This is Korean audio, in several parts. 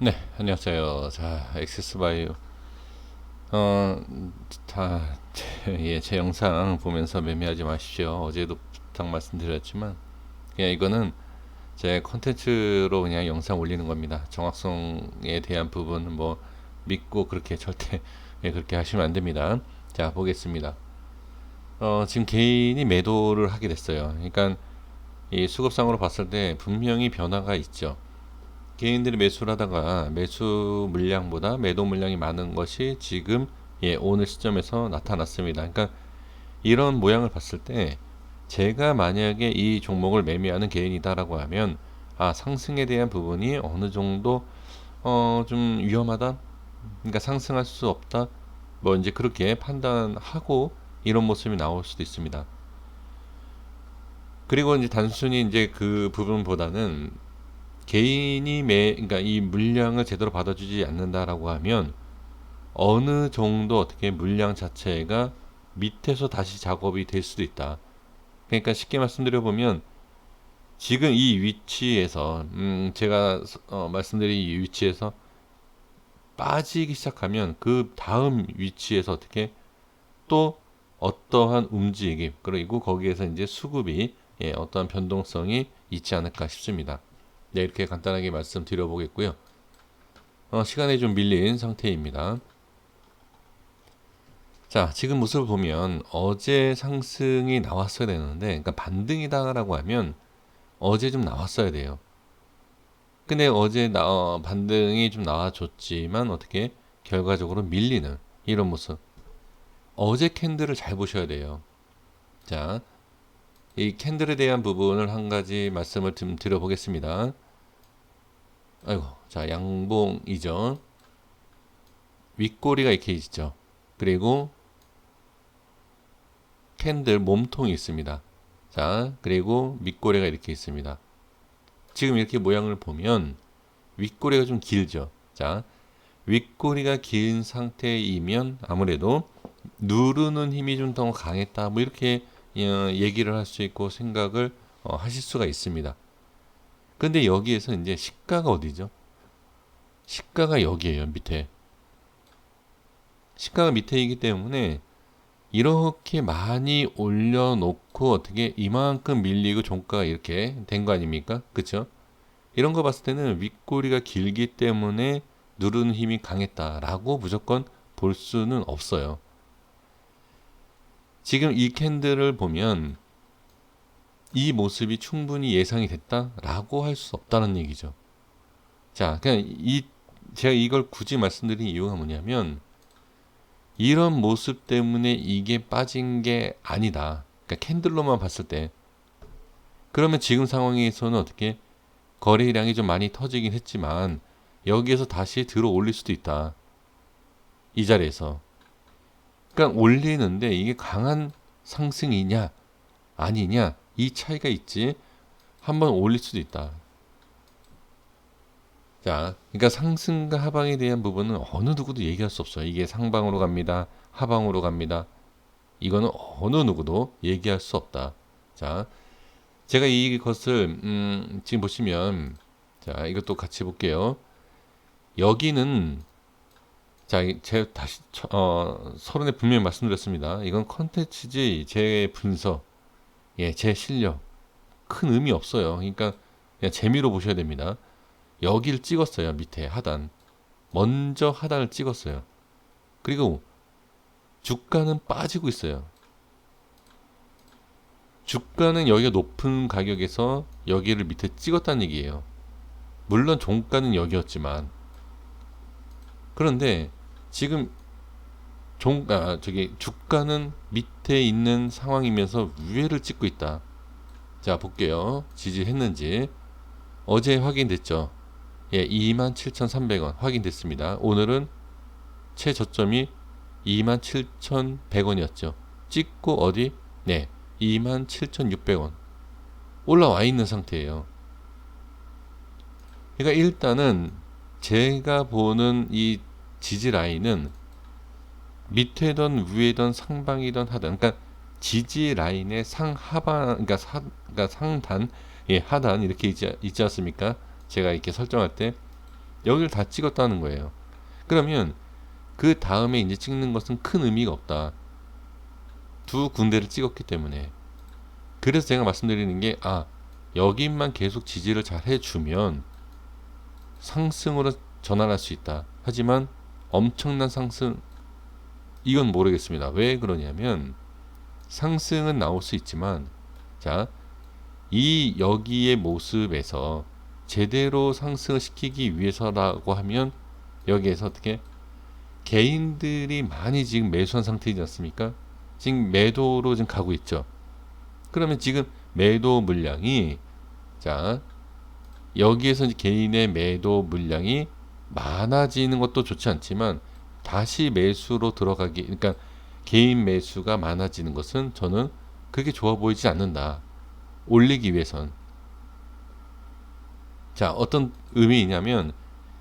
네, 안녕하세요. 자, 액세스바이오. 어, 제 영상 보면서 매매하지 마십시오. 어제도 부탁 말씀드렸지만, 그냥 이거는 제 컨텐츠로 그냥 영상 올리는 겁니다. 정확성에 대한 부분 뭐 믿고 그렇게 절대 그렇게 하시면 안 됩니다. 자, 보겠습니다. 지금 개인이 매도를 하게 됐어요. 그러니까 이 수급상으로 봤을 때 분명히 변화가 있죠. 개인들이 매수를 하다가 매수 물량보다 매도 물량이 많은 것이 지금 오늘 시점에서 나타났습니다. 그러니까 이런 모양을 봤을 때 제가 만약에 이 종목을 매매하는 개인이다라고 하면 상승에 대한 부분이 어느 정도 좀 위험하다. 그러니까 상승할 수 없다. 뭐 이제 그렇게 판단하고 이런 모습이 나올 수도 있습니다. 그리고 이제 단순히 이제 그 부분보다는 개인이 그러니까 이 물량을 제대로 받아주지 않는다라고 하면 어느 정도 어떻게 물량 자체가 밑에서 다시 작업이 될 수도 있다. 그러니까 쉽게 말씀드려 보면 지금 이 위치에서 제가 말씀드린 이 위치에서 빠지기 시작하면 그 다음 위치에서 어떻게 또 어떠한 움직임 그리고 거기에서 이제 수급이 어떠한 변동성이 있지 않을까 싶습니다. 네, 이렇게 간단하게 말씀드려 보겠고요. 시간이 좀 밀린 상태입니다. 자, 지금 모습을 보면 어제 상승이 나왔어야 되는데, 그러니까 반등이다라고 하면 어제 좀 나왔어야 돼요. 근데 어제 반등이 좀 나와줬지만 어떻게 결과적으로 밀리는 이런 모습. 어제 캔들을 잘 보셔야 돼요. 자, 이 캔들에 대한 부분을 한 가지 말씀을 좀 드려보겠습니다. 아이고, 자, 양봉이죠. 윗꼬리가 이렇게 있죠. 그리고 캔들 몸통이 있습니다. 자, 그리고 밑꼬리가 이렇게 있습니다. 지금 이렇게 모양을 보면 윗꼬리가 좀 길죠. 자, 윗꼬리가 긴 상태이면 아무래도 누르는 힘이 좀 더 강했다. 뭐 이렇게 얘기를 할 수 있고 생각을 하실 수가 있습니다. 근데 여기에서 이제 시가가 어디죠? 시가가 여기에요, 밑에. 시가가 밑에이기 때문에 이렇게 많이 올려놓고 어떻게 이만큼 밀리고 종가가 이렇게 된 거 아닙니까? 그쵸? 이런 거 봤을 때는 윗꼬리가 길기 때문에 누르는 힘이 강했다라고 무조건 볼 수는 없어요. 지금 이 캔들을 보면 이 모습이 충분히 예상이 됐다라고 할 수 없다는 얘기죠. 자, 그냥 제가 이걸 굳이 말씀드린 이유가 뭐냐면 이런 모습 때문에 이게 빠진 게 아니다. 그러니까 캔들로만 봤을 때. 그러면 지금 상황에서는 어떻게 거래량이 좀 많이 터지긴 했지만 여기에서 다시 들어 올릴 수도 있다. 이 자리에서. 그러니까 올리는데 이게 강한 상승이냐 아니냐 이 차이가 있지. 한번 올릴 수도 있다. 자, 그러니까 상승과 하방에 대한 부분은 어느 누구도 얘기할 수 없어요. 이게 상방으로 갑니다. 하방으로 갑니다. 이거는 어느 누구도 얘기할 수 없다. 자, 제가 이것을 지금 보시면 자, 이것도 같이 볼게요. 여기는 자, 제가 다시 서론에 분명히 말씀드렸습니다. 이건 컨텐츠지 제 분석, 제 실력 큰 의미 없어요. 그러니까 그냥 재미로 보셔야 됩니다. 여기를 찍었어요. 밑에 하단. 먼저 하단을 찍었어요. 그리고 주가는 빠지고 있어요. 주가는 여기가 높은 가격에서 여기를 밑에 찍었다는 얘기예요. 물론 종가는 여기였지만 그런데 지금 저기 주가는 밑에 있는 상황이면서 위에를 찍고 있다. 자, 볼게요. 지지했는지. 어제 확인됐죠. 27,300원 확인됐습니다. 오늘은 최저점이 27,100원이었죠. 찍고 어디? 네, 27,600원 올라와 있는 상태예요. 그러니까 일단은 제가 보는 이 지지 라인은 밑에든 위에든 상방이든 하단, 그러니까 지지 라인의 상하방, 그러니까 상단, 하단 이렇게 있지 않습니까? 제가 이렇게 설정할 때 여기를 다 찍었다는 거예요. 그러면 그 다음에 이제 찍는 것은 큰 의미가 없다. 두 군데를 찍었기 때문에. 그래서 제가 말씀드리는 게, 여기만 계속 지지를 잘 해주면 상승으로 전환할 수 있다. 하지만 엄청난 상승, 이건 모르겠습니다. 왜 그러냐면 상승은 나올 수 있지만, 자, 이 여기의 모습에서 제대로 상승을 시키기 위해서라고 하면 여기에서 어떻게 개인들이 많이 지금 매수한 상태이지 않습니까? 지금 매도로 지금 가고 있죠. 그러면 지금 매도 물량이, 자, 여기에서 이제 개인의 매도 물량이 많아지는 것도 좋지 않지만 다시 매수로 들어가기, 그러니까 개인 매수가 많아지는 것은 저는 그게 좋아 보이지 않는다. 올리기 위해선. 자, 어떤 의미이냐면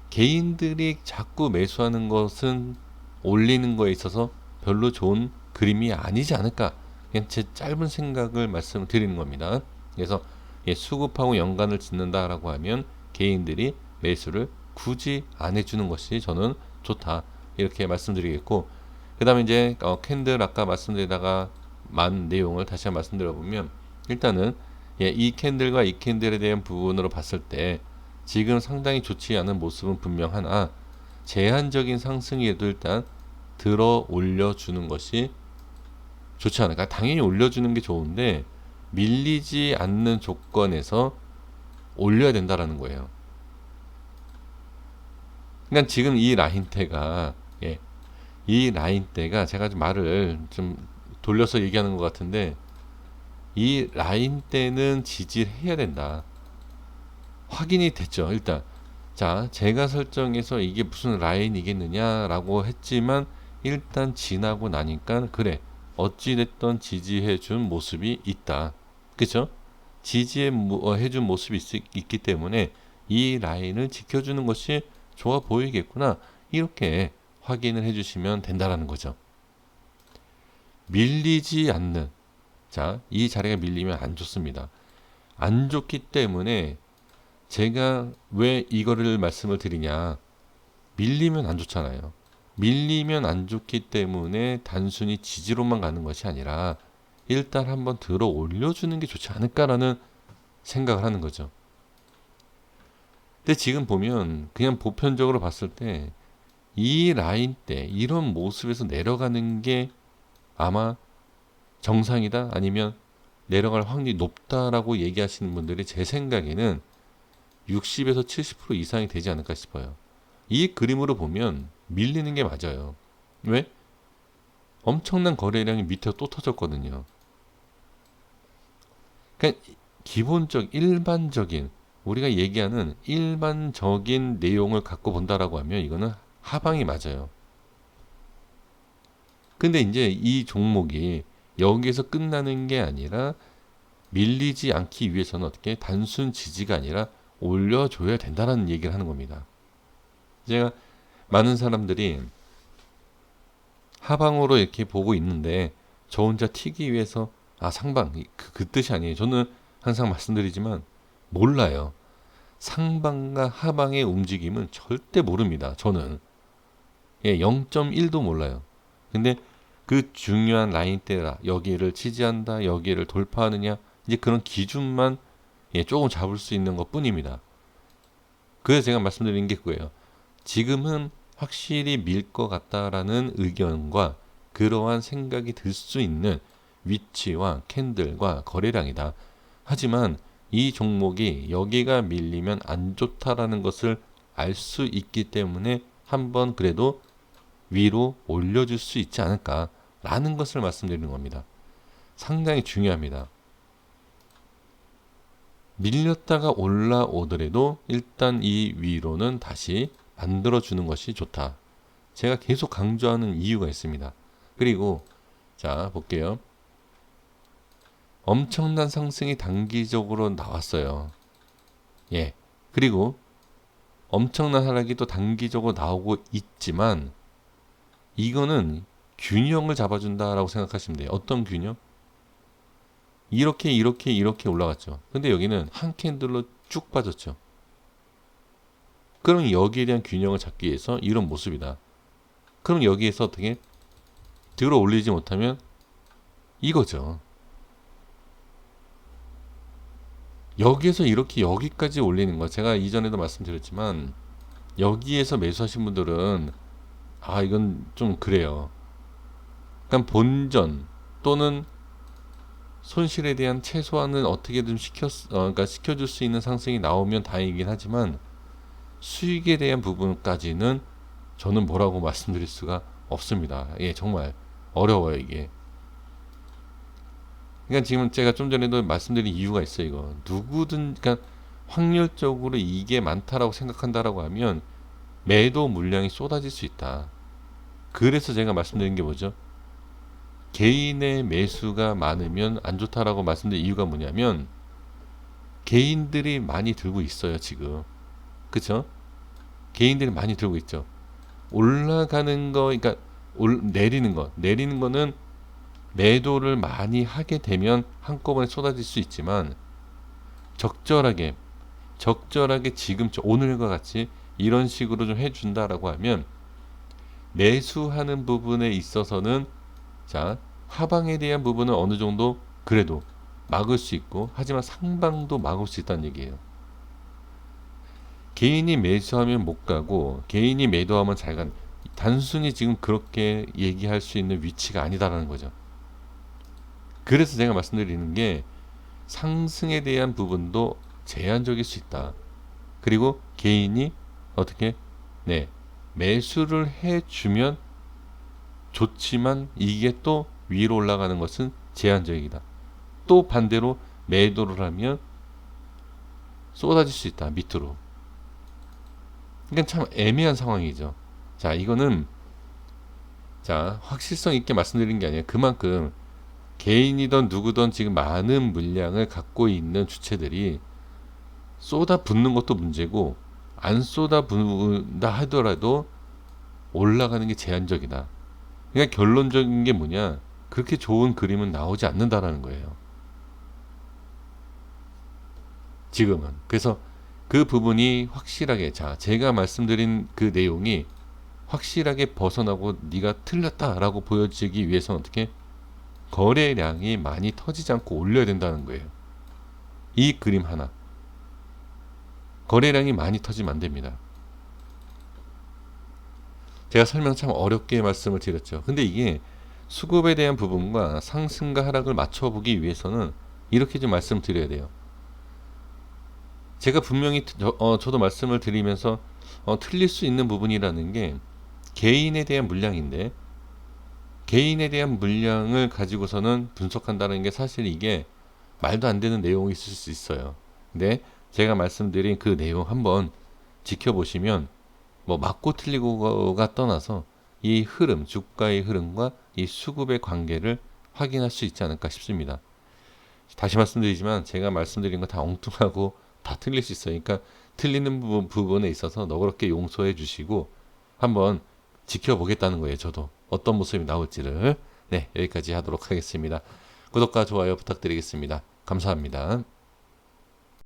개인들이 자꾸 매수하는 것은 올리는 거에 있어서 별로 좋은 그림이 아니지 않을까. 그냥 제 짧은 생각을 말씀드리는 겁니다. 그래서 수급하고 연관을 짓는다라고 하면 개인들이 매수를 굳이 안 해주는 것이 저는 좋다. 이렇게 말씀드리겠고, 그 다음에 이제 캔들 아까 말씀드리다가 만 내용을 다시 한번 말씀드려보면, 일단은 이 캔들과 이 캔들에 대한 부분으로 봤을 때 지금 상당히 좋지 않은 모습은 분명하나 제한적인 상승에도 일단 들어 올려주는 것이 좋지 않을까. 당연히 올려주는 게 좋은데 밀리지 않는 조건에서 올려야 된다라는 거예요. 그러니까 지금 이 라인대가, 이 라인대가 제가 좀 말을 좀 돌려서 얘기하는 것 같은데, 이 라인대는 지지해야 된다. 확인이 됐죠, 일단. 자, 제가 설정해서 이게 무슨 라인이겠느냐라고 했지만 일단 지나고 나니까 그래, 어찌됐던 지지해준 모습이 있다. 그쵸? 지지해준 모습이 있기 때문에 이 라인을 지켜주는 것이 좋아 보이겠구나. 이렇게 확인을 해주시면 된다라는 거죠. 밀리지 않는, 자, 이 자리가 밀리면 안 좋습니다. 안 좋기 때문에 제가 왜 이거를 말씀을 드리냐. 밀리면 안 좋잖아요. 밀리면 안 좋기 때문에 단순히 지지로만 가는 것이 아니라 일단 한번 들어 올려주는 게 좋지 않을까라는 생각을 하는 거죠. 근데 지금 보면 그냥 보편적으로 봤을 때 이 라인 때 이런 모습에서 내려가는 게 아마 정상이다, 아니면 내려갈 확률이 높다라고 얘기하시는 분들이 제 생각에는 60에서 70% 이상이 되지 않을까 싶어요. 이 그림으로 보면 밀리는 게 맞아요. 왜? 엄청난 거래량이 밑에 또 터졌거든요. 그러니까 일반적인, 우리가 얘기하는 일반적인 내용을 갖고 본다라고 하면 이거는 하방이 맞아요. 근데 이제 이 종목이 여기에서 끝나는 게 아니라 밀리지 않기 위해서는 어떻게 단순 지지가 아니라 올려줘야 된다는 얘기를 하는 겁니다. 제가 많은 사람들이 하방으로 이렇게 보고 있는데 저 혼자 튀기 위해서 상방, 그 뜻이 아니에요. 저는 항상 말씀드리지만 몰라요. 상방과 하방의 움직임은 절대 모릅니다. 저는 0.1도 몰라요. 근데 그 중요한 라인대라, 여기를 지지한다, 여기를 돌파하느냐, 이제 그런 기준만 조금 잡을 수 있는 것 뿐입니다. 그래서 제가 말씀드린 게 그거예요. 지금은 확실히 밀 것 같다라는 의견과 그러한 생각이 들 수 있는 위치와 캔들과 거래량이다. 하지만 이 종목이 여기가 밀리면 안 좋다라는 것을 알 수 있기 때문에 한번 그래도 위로 올려줄 수 있지 않을까라는 것을 말씀드리는 겁니다. 상당히 중요합니다. 밀렸다가 올라오더라도 일단 이 위로는 다시 만들어주는 것이 좋다. 제가 계속 강조하는 이유가 있습니다. 그리고 자, 볼게요. 엄청난 상승이 단기적으로 나왔어요. 그리고 엄청난 하락이 또 단기적으로 나오고 있지만 이거는 균형을 잡아준다라고 생각하시면 돼요. 어떤 균형? 이렇게 올라갔죠. 근데 여기는 한 캔들로 쭉 빠졌죠. 그럼 여기에 대한 균형을 잡기 위해서 이런 모습이다. 그럼 여기에서 어떻게 들어 올리지 못하면 이거죠. 여기에서 이렇게 여기까지 올리는 거, 제가 이전에도 말씀드렸지만 여기에서 매수하신 분들은 이건 좀 그래요. 그러니까 본전 또는 손실에 대한 최소한은 어떻게든 그러니까 시켜줄 수 있는 상승이 나오면 다행이긴 하지만 수익에 대한 부분까지는 저는 뭐라고 말씀드릴 수가 없습니다. 예, 정말 어려워요, 이게. 그러니까 지금 제가 좀 전에도 말씀드린 이유가 있어요, 이거. 누구든, 그러니까 확률적으로 이게 많다라고 생각한다라고 하면 매도 물량이 쏟아질 수 있다. 그래서 제가 말씀드린 게 뭐죠? 개인의 매수가 많으면 안 좋다라고 말씀드린 이유가 뭐냐면 개인들이 많이 들고 있어요, 지금. 그쵸? 개인들이 많이 들고 있죠. 올라가는 거, 그러니까 내리는 거는 매도를 많이 하게 되면 한꺼번에 쏟아질 수 있지만 적절하게 지금 오늘과 같이 이런 식으로 좀 해준다라고 하면 매수하는 부분에 있어서는 자, 하방에 대한 부분은 어느 정도 그래도 막을 수 있고, 하지만 상방도 막을 수 있다는 얘기예요. 개인이 매수하면 못 가고 개인이 매도하면 잘 간, 단순히 지금 그렇게 얘기할 수 있는 위치가 아니다라는 거죠. 그래서 제가 말씀드리는 게 상승에 대한 부분도 제한적일 수 있다. 그리고 개인이 어떻게 매수를 해주면 좋지만 이게 또 위로 올라가는 것은 제한적이다. 또 반대로 매도를 하면 쏟아질 수 있다, 밑으로. 그러니까 참 애매한 상황이죠. 자, 이거는 확실성 있게 말씀드리는 게 아니라 그만큼 개인이든 누구든 지금 많은 물량을 갖고 있는 주체들이 쏟아붓는 것도 문제고 안 쏟아붓는다 하더라도 올라가는 게 제한적이다. 그러니까 결론적인 게 뭐냐, 그렇게 좋은 그림은 나오지 않는다라는 거예요, 지금은. 그래서 그 부분이 확실하게, 제가 말씀드린 그 내용이 확실하게 벗어나고 네가 틀렸다라고 보여지기 위해서는 어떻게 거래량이 많이 터지지 않고 올려야 된다는 거예요. 이 그림 하나, 거래량이 많이 터지면 안 됩니다. 제가 설명 참 어렵게 말씀을 드렸죠. 근데 이게 수급에 대한 부분과 상승과 하락을 맞춰보기 위해서는 이렇게 좀 말씀을 드려야 돼요. 제가 분명히 저도 말씀을 드리면서 틀릴 수 있는 부분이라는 게 개인에 대한 물량인데, 개인에 대한 물량을 가지고서는 분석한다는 게 사실 이게 말도 안 되는 내용이 있을 수 있어요. 근데 제가 말씀드린 그 내용 한번 지켜보시면 뭐 맞고 틀리고가 떠나서 이 흐름, 주가의 흐름과 이 수급의 관계를 확인할 수 있지 않을까 싶습니다. 다시 말씀드리지만 제가 말씀드린 거 다 엉뚱하고 다 틀릴 수 있어요. 그러니까 틀리는 부분에 있어서 너그럽게 용서해 주시고 한번 지켜보겠다는 거예요. 저도 어떤 모습이 나올지를. 네, 여기까지 하도록 하겠습니다. 구독과 좋아요 부탁드리겠습니다. 감사합니다.